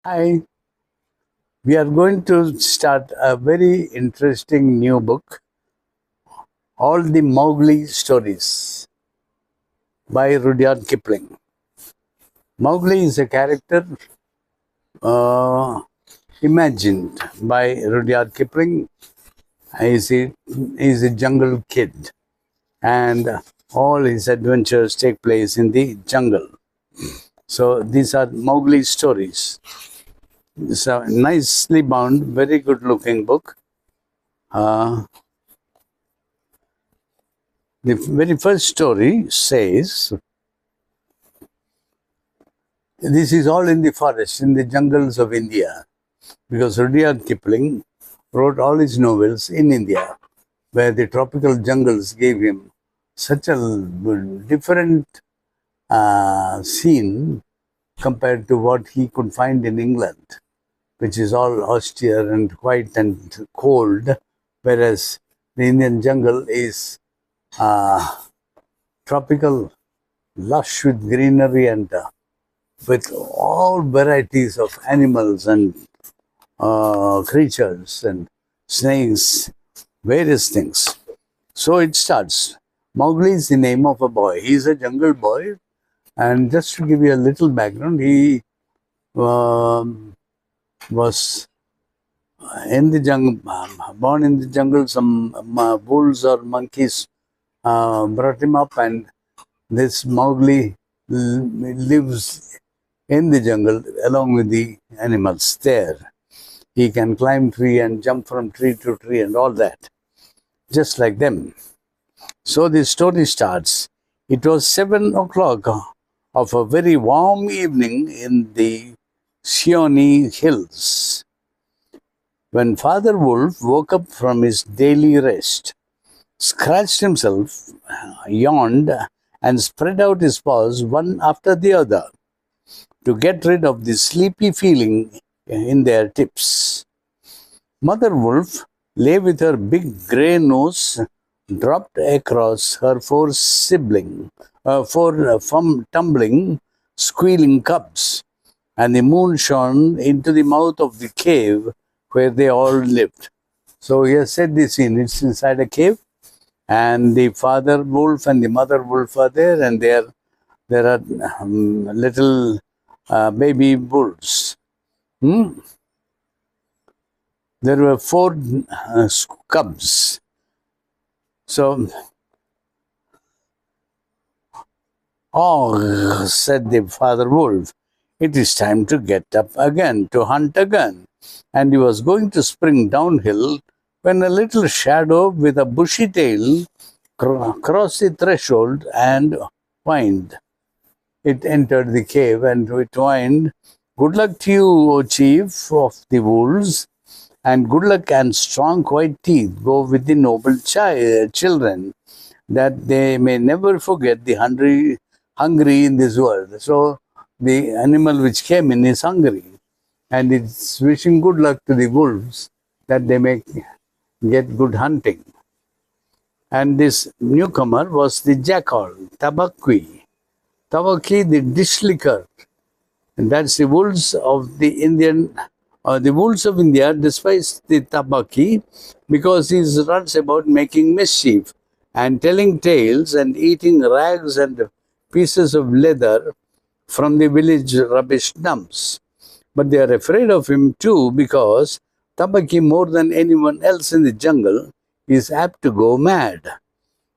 Hi, we are going to start a very interesting new book, All the Mowgli Stories by Rudyard Kipling. Mowgli is a character uh, imagined by Rudyard Kipling. He's a jungle kid, and all his adventures take place in the jungle. So these are Mowgli stories. It's a nicely bound, very good looking book. Uh, the very first story says, this is all in the forest, in the jungles of India, because Rudyard Kipling wrote all his novels in India, where the tropical jungles gave him such a different scene compared to what he could find in England, which is all austere and white and cold, whereas the Indian jungle is tropical, lush with greenery and with all varieties of animals and creatures and snakes, various things. So it starts. Mowgli is the name of a boy. He is a jungle boy. And just to give you a little background, he was in the jungle, born in the jungle. Some wolves or monkeys brought him up, and this Mowgli lives in the jungle along with the animals there. He can climb tree and jump from tree to tree and all that, just like them. So the story starts. It was 7 o'clock of a very warm evening in the Seonee Hills, when Father Wolf woke up from his daily rest, scratched himself, yawned, and spread out his paws one after the other to get rid of the sleepy feeling in their tips. Mother Wolf lay with her big grey nose dropped across her four tumbling, squealing cubs, and the moon shone into the mouth of the cave where they all lived. So he has set the scene. It's inside a cave, and the father wolf and the mother wolf are there, and there are little baby wolves. There were 4 cubs. So, "Oh," said the father wolf, "it is time to get up again, to hunt again." And he was going to spring downhill when a little shadow with a bushy tail crossed the threshold and whined. It entered the cave and it whined, "Good luck to you, O chief of the wolves, and good luck and strong white teeth go with the noble children, that they may never forget the hungry in this world." So the animal which came in is hungry, and it's wishing good luck to the wolves that they may get good hunting. And this newcomer was the jackal, Tabaqui. Tabaqui, the dish licker. And that's the wolves of the Indian, the wolves of India despise the Tabaqui because he runs about making mischief and telling tales and eating rags and pieces of leather from the village rubbish dumps. But they are afraid of him too because Tabaqui, more than anyone else in the jungle, is apt to go mad.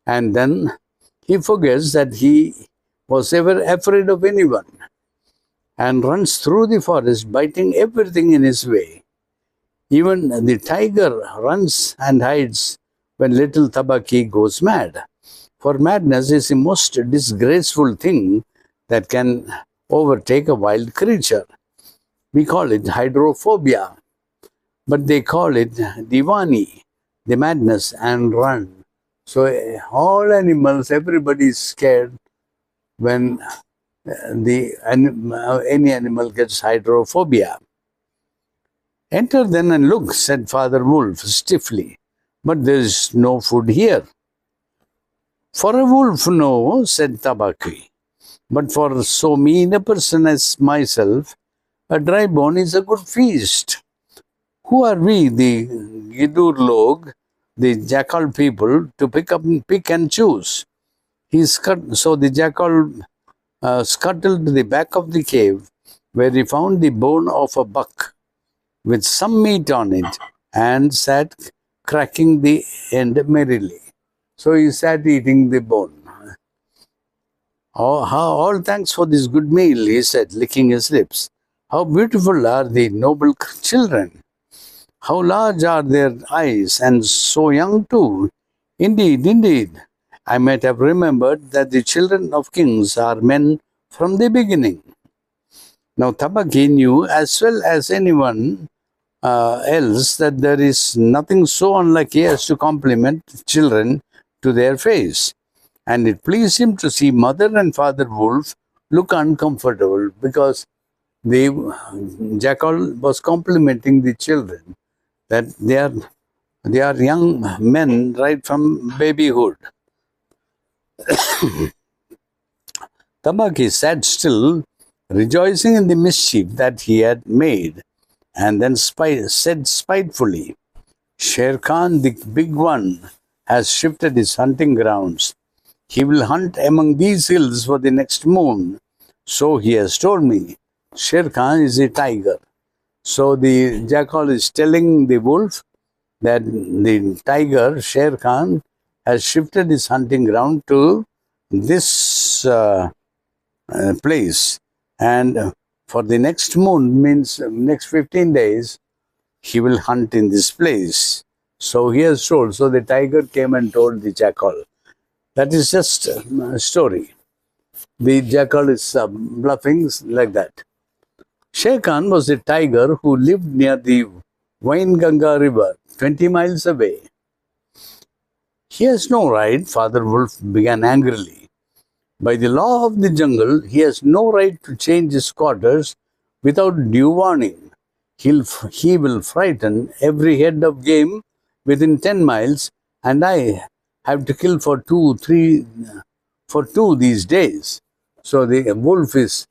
And then he forgets that he was ever afraid of anyone and runs through the forest biting everything in his way. Even the tiger runs and hides when little Tabaqui goes mad. For madness is the most disgraceful thing that can overtake a wild creature. We call it hydrophobia, but they call it divani, the madness, and run. So all animals, everybody is scared when any animal gets hydrophobia. "Enter then and look," said Father Wolf stiffly, "but there is no food here." "For a wolf, no," said Tabaqui, "but for so mean a person as myself, A dry bone is a good feast. Who are we, the Gidur Log, the jackal people, to pick and choose? So the jackal scuttled to the back of the cave, where he found the bone of a buck with some meat on it, and sat cracking the end merrily. So he sat eating the bone. Oh, all thanks for this good meal, he said, licking his lips. How beautiful are the noble children! How large are their eyes, and so young too! Indeed, indeed, I might have remembered that the children of kings are men from the beginning. Now, Tabaki knew as well as anyone else that there is nothing so unlucky as to compliment children to their face. And it pleased him to see Mother and Father Wolf look uncomfortable because the jackal was complimenting the children that they are young men right from babyhood. Tabaki sat still, rejoicing in the mischief that he had made, and then said spitefully, Sher Khan, the big one, has shifted his hunting grounds. He will hunt among these hills for the next moon. So he has told me. Sher Khan is a tiger. So the jackal is telling the wolf that the tiger, Sher Khan, has shifted his hunting ground to this place. And for the next moon, means next 15 days, he will hunt in this place. So he has told. So the tiger came and told the jackal. That is just a story. The jackal is bluffing like that. Sher Khan was a tiger who lived near the Wainganga river, 20 miles away. He has no right, Father Wolf began angrily. By the law of the jungle, he has no right to change his quarters without due warning. He will frighten every head of game within 10 miles, and I have to kill for two these days. So the wolf is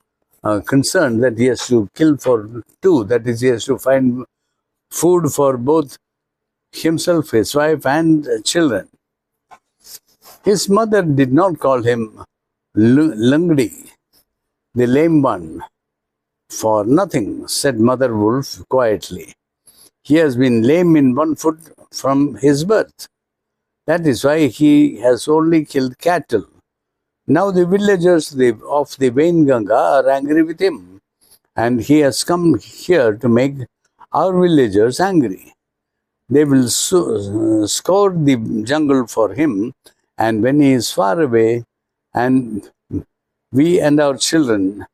concerned that he has to kill for two. That is, he has to find food for both himself, his wife, and children. His mother did not call him Lungdi, the lame one, for nothing, said Mother Wolf quietly. He has been lame in one foot from his birth. That is why he has only killed cattle. Now the villagers of the Wainganga are angry with him, and he has come here to make our villagers angry. They will scour the jungle for him, and when he is far away, and we and our children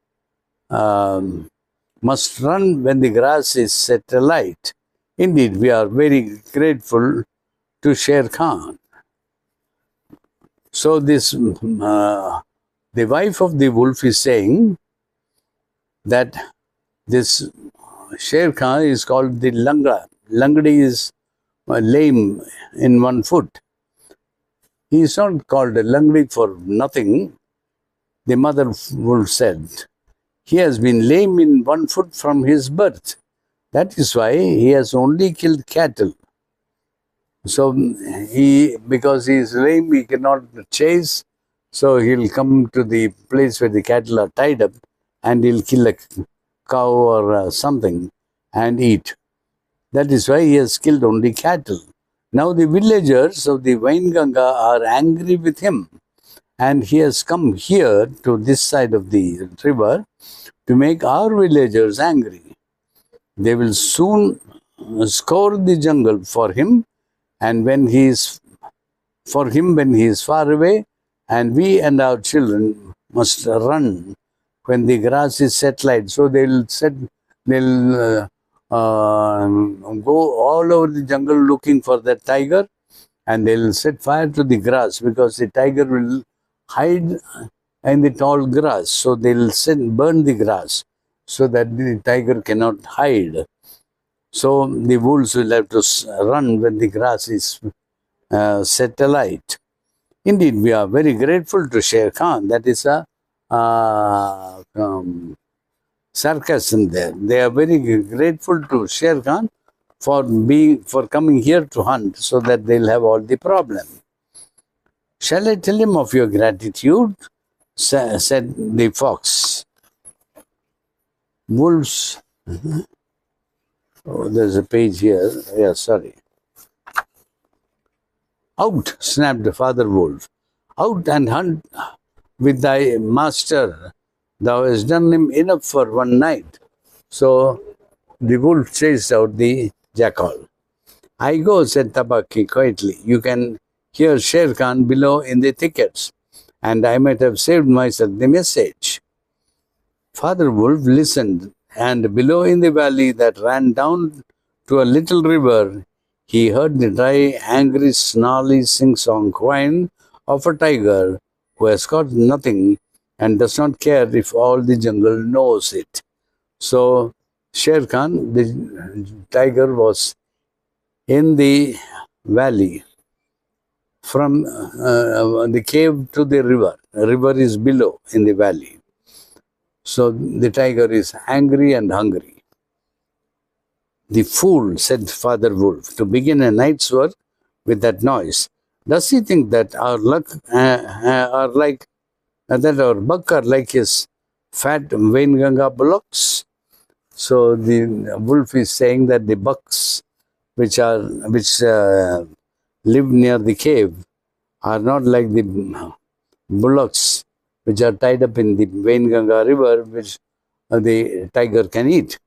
must run when the grass is set alight. Indeed, we are very grateful to Sher Khan. So this, the wife of the wolf is saying that this Sher Khan is called the Langa. Langdi is lame in one foot. He is not called a Langdi for nothing. The mother wolf said, he has been lame in one foot from his birth. That is why he has only killed cattle. So because he is lame, he cannot chase. So he'll come to the place where the cattle are tied up, and he'll kill a cow or something and eat. That is why he has killed only cattle. Now the villagers of the Wainganga are angry with him, and he has come here to this side of the river to make our villagers angry. They will soon scour the jungle for him, and when he is far away, and we and our children must run when the grass is set light. So they'll go all over the jungle looking for that tiger, and they'll set fire to the grass because the tiger will hide in the tall grass. So they'll burn the grass so that the tiger cannot hide. So the wolves will have to run when the grass is set alight. Indeed, we are very grateful to Sher Khan. That is a sarcasm there. They are very grateful to Sher Khan for coming here to hunt so that they'll have all the problem. Shall I tell him of your gratitude? Said the fox. Wolves. Oh, there's a page here. Yeah, sorry. Out, snapped Father Wolf. Out and hunt with thy master. Thou hast done him enough for one night. So the wolf chased out the jackal. I go, said Tabaki quietly. You can hear Sher Khan below in the thickets, and I might have saved myself the message. Father Wolf listened, and below in the valley that ran down to a little river, he heard the dry, angry, snarly sing-song whine of a tiger who has caught nothing and does not care if all the jungle knows it. So, Sher Khan, the tiger, was in the valley from the cave to the river. The river is below in the valley. So the tiger is angry and hungry. The fool, said Father Wolf, to begin a night's work with that noise. Does he think that our luck are like that our buck are like his fat Vainganga bullocks? So the wolf is saying that the bucks which live near the cave are not like the bullocks which are tied up in the Vainganga river, which the tiger can eat.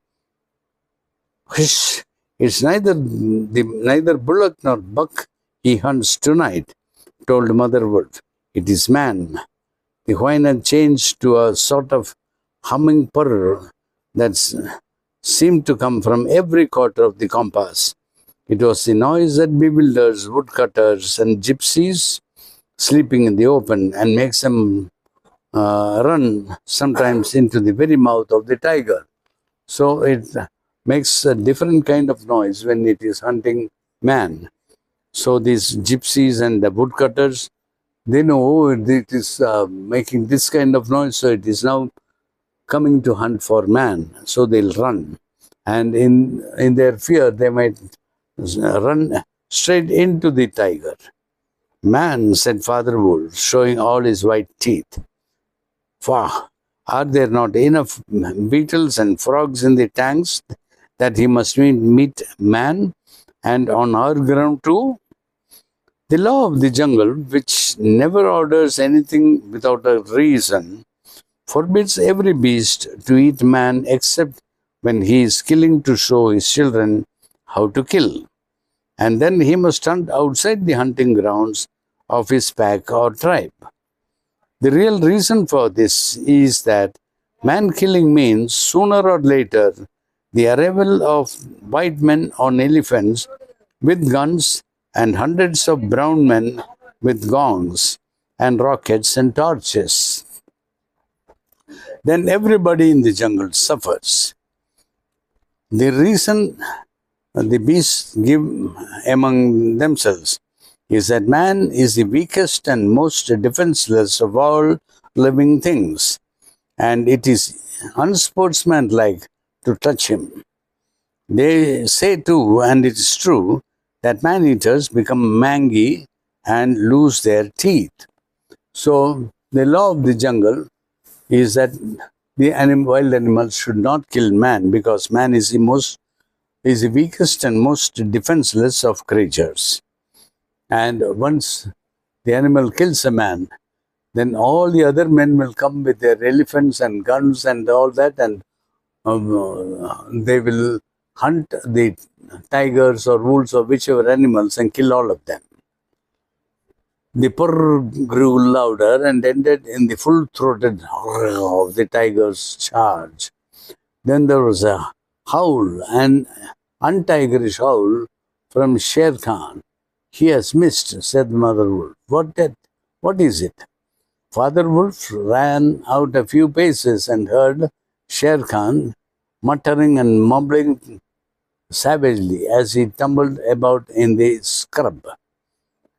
Whish! It's neither bullock nor buck he hunts tonight, told Mother Wolf. It is man. The whine had changed to a sort of humming purr that seemed to come from every quarter of the compass. It was the noise that bewilders woodcutters and gypsies sleeping in the open and makes them run sometimes into the very mouth of the tiger. So it makes a different kind of noise when it is hunting man. So these gypsies and the woodcutters, they know it is making this kind of noise, so it is now coming to hunt for man. So they'll run. And in their fear, they might run straight into the tiger. Man, said Father Wolf, showing all his white teeth. Wah! Are there not enough beetles and frogs in the tanks that he must meet man, and on our ground too? The law of the jungle, which never orders anything without a reason, forbids every beast to eat man except when he is killing to show his children how to kill. And then he must hunt outside the hunting grounds of his pack or tribe. The real reason for this is that man-killing means sooner or later the arrival of white men on elephants with guns and hundreds of brown men with gongs and rockets and torches. Then everybody in the jungle suffers. The reason the beasts give among themselves is that man is the weakest and most defenseless of all living things, and it is unsportsmanlike to touch him. They say too, and it is true, that man-eaters become mangy and lose their teeth. So the law of the jungle is that the wild animals should not kill man, because man is the weakest and most defenseless of creatures. And once the animal kills a man, then all the other men will come with their elephants and guns and all that, and they will hunt the tigers or wolves or whichever animals and kill all of them. The purr grew louder and ended in the full-throated roar of the tiger's charge. Then there was a howl, an untigerish howl from Sher Khan. He has missed, said Mother Wolf. What is it? Father Wolf ran out a few paces and heard Sher Khan muttering and mumbling savagely as he tumbled about in the scrub.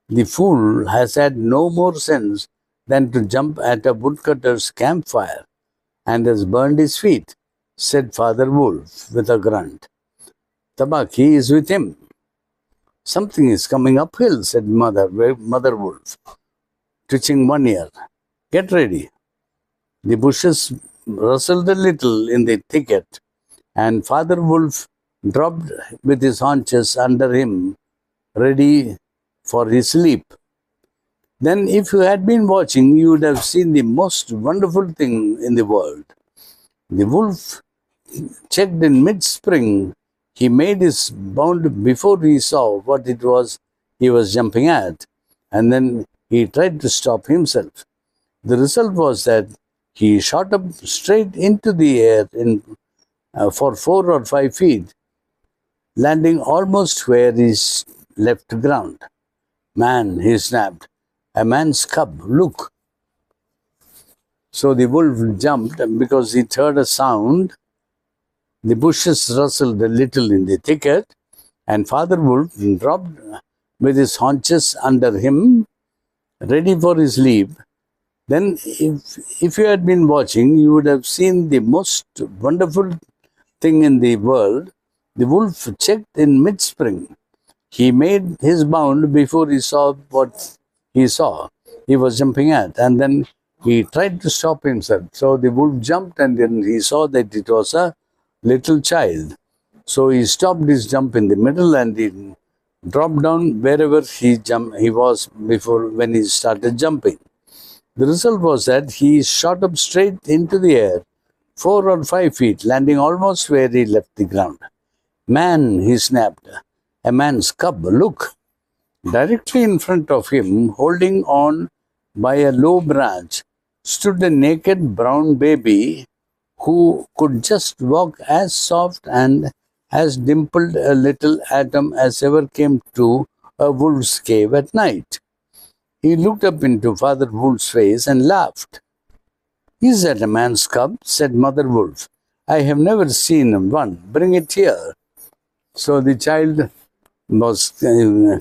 The fool has had no more sense than to jump at a woodcutter's campfire and has burned his feet. said Father Wolf with a grunt. Tabaki is with him. Something is coming uphill, said Mother Wolf, twitching one ear. Get ready. The bushes rustled a little in the thicket, and Father Wolf dropped with his haunches under him, ready for his leap. Then, if you had been watching, you would have seen the most wonderful thing in the world. The wolf checked in mid-spring. He made his bound before he saw what it was he was jumping at, and then he tried to stop himself. The result was that he shot up straight into the air for 4 or 5 feet, landing almost where he left ground. Man, he snapped, a man's cub, look. So the wolf jumped because it heard a sound. The bushes rustled a little in the thicket, and Father Wolf dropped with his haunches under him, ready for his leap. Then, if you had been watching, you would have seen the most wonderful thing in the world. The wolf checked in mid-spring. He made his bound before he saw what he saw. He was jumping at, and then he tried to stop himself. So the wolf jumped, and then he saw that it was a little child. So he stopped his jump in the middle, and he dropped down wherever he was before when he started jumping. The result was that he shot up straight into the air, 4 or 5 feet, landing almost where he left the ground. Man, he snapped, a man's cub, look. Directly in front of him, holding on by a low branch, stood a naked brown baby who could just walk as soft and as dimpled a little atom as ever came to a wolf's cave at night. He looked up into Father Wolf's face and laughed. Is that a man's cub? Said Mother Wolf. I have never seen one. Bring it here. So the child was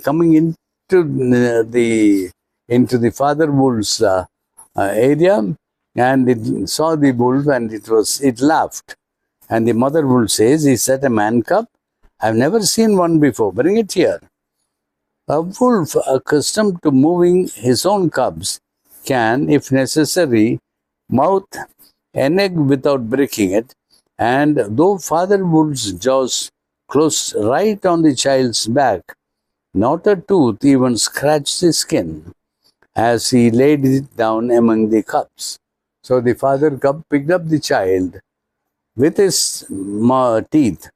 coming into the Father Wolf's area, and it saw the wolf, and it laughed. And the Mother Wolf says, is that a man cub? I've never seen one before. Bring it here. A wolf accustomed to moving his own cubs can, if necessary, mouth an egg without breaking it, and though Father Wolf's jaws closed right on the child's back, not a tooth even scratched the skin as he laid it down among the cubs. So the father cub picked up the child with his teeth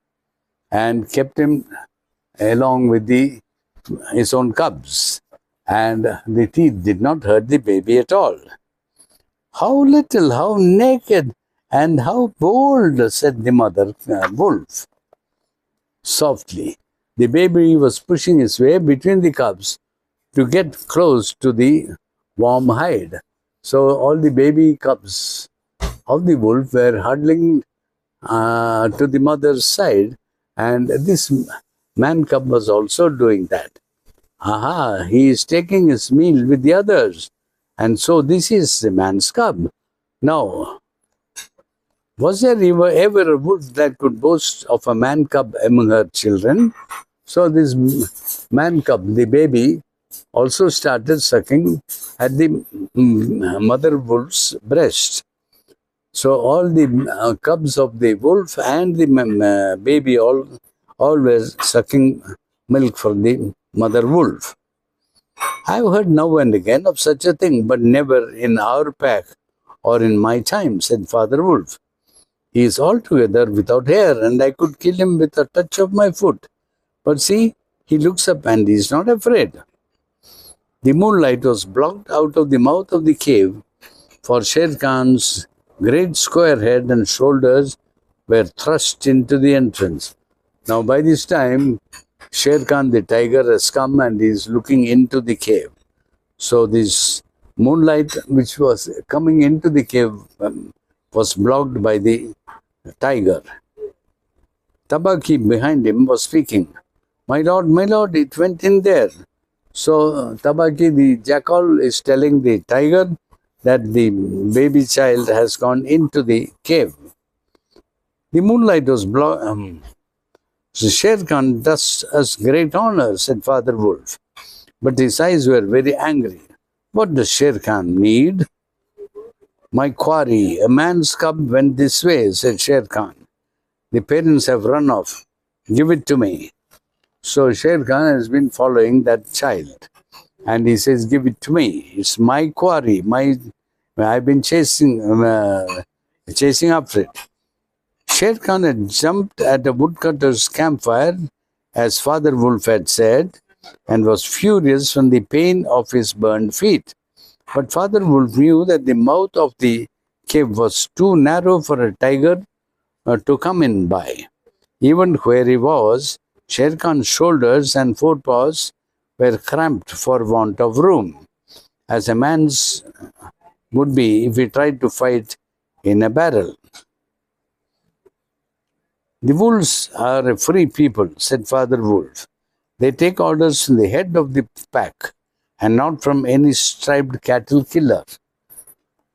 and kept him along with his own cubs, and the teeth did not hurt the baby at all. How little, how naked, and how bold, said the mother wolf. Softly, the baby was pushing his way between the cubs to get close to the warm hide. So all the baby cubs of the wolf were huddling to the mother's side, and this man cub was also doing that. Aha, he is taking his meal with the others. And so this is the man's cub. Now, was there ever a wolf that could boast of a man cub among her children? So this man cub, the baby, also started sucking at the mother wolf's breast. So all the cubs of the wolf and the baby all were sucking milk from the mother wolf. I've heard now and again of such a thing, but never in our pack or in my time, said Father Wolf. He is altogether without hair, and I could kill him with a touch of my foot. But see, he looks up and he is not afraid. The moonlight was blocked out of the mouth of the cave, for Sher Khan's great square head and shoulders were thrust into the entrance. Now by this time, Sher Khan the tiger has come and is looking into the cave. So this moonlight which was coming into the cave was blocked by the tiger. Tabaki behind him was speaking. My lord, it went in there. So Tabaki the jackal is telling the tiger that the baby child has gone into the cave. The moonlight was Sher Khan does us great honor, said Father Wolf. But his eyes were very angry. What does Sher Khan need? My quarry, a man's cub went this way, said Sher Khan. The parents have run off. Give it to me. So Sher Khan has been following that child. And he says, give it to me. It's my quarry. I've been chasing after it. Sher Khan had jumped at a woodcutter's campfire, as Father Wolf had said, and was furious from the pain of his burned feet. But Father Wolf knew that the mouth of the cave was too narrow for a tiger to come in by. Even where he was, Sher Khan's shoulders and forepaws were cramped for want of room, as a man's would be if he tried to fight in a barrel. The wolves are a free people, said Father Wolf. They take orders from the head of the pack and not from any striped cattle killer.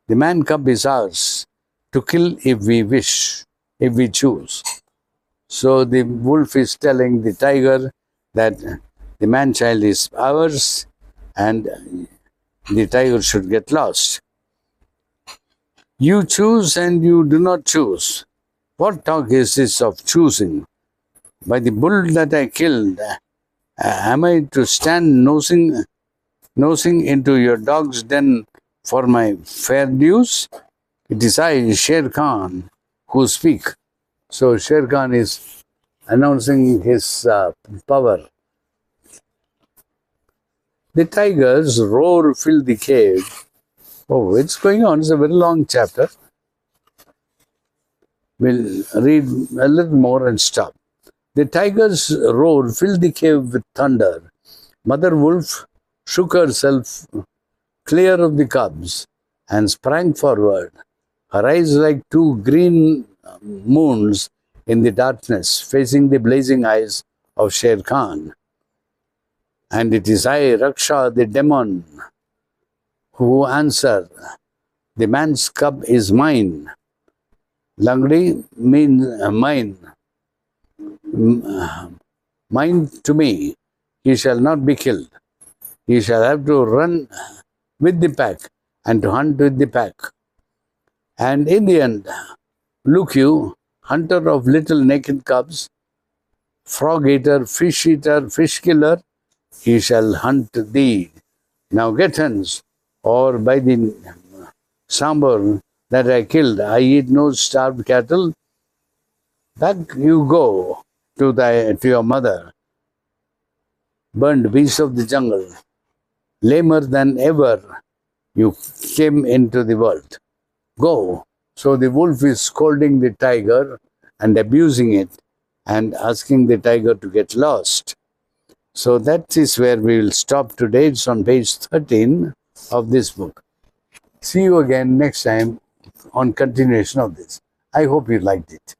The man cub is ours to kill if we wish, if we choose. So the wolf is telling the tiger that the man child is ours and the tiger should get lost. You choose and you do not choose. What talk is this of choosing? By the bull that I killed, am I to stand nosing into your dog's den for my fair dues? It is I, Sher Khan, who speak. So Sher Khan is announcing his power. The tiger's roar filled the cave. Oh, it's going on. It's a very long chapter. We'll read a little more and stop. The tiger's roar filled the cave with thunder. Mother Wolf shook herself clear of the cubs and sprang forward, her eyes like two green moons in the darkness, facing the blazing eyes of Sher Khan. And it is I, Raksha, the demon, who answer. The man's cub is mine. Langdi means mine. Mine to me. He shall not be killed. He shall have to run with the pack and to hunt with the pack. And in the end, look you, hunter of little naked cubs, frog eater, fish killer, he shall hunt thee. Now get hence, or by the sambar that I killed, I eat no starved cattle. Back you go to your mother, burned beast of the jungle, lamer than ever you came into the world. Go. So the wolf is scolding the tiger and abusing it and asking the tiger to get lost. So that is where we will stop today. It's on page 13 of this book. See you again next time on continuation of this. I hope you liked it.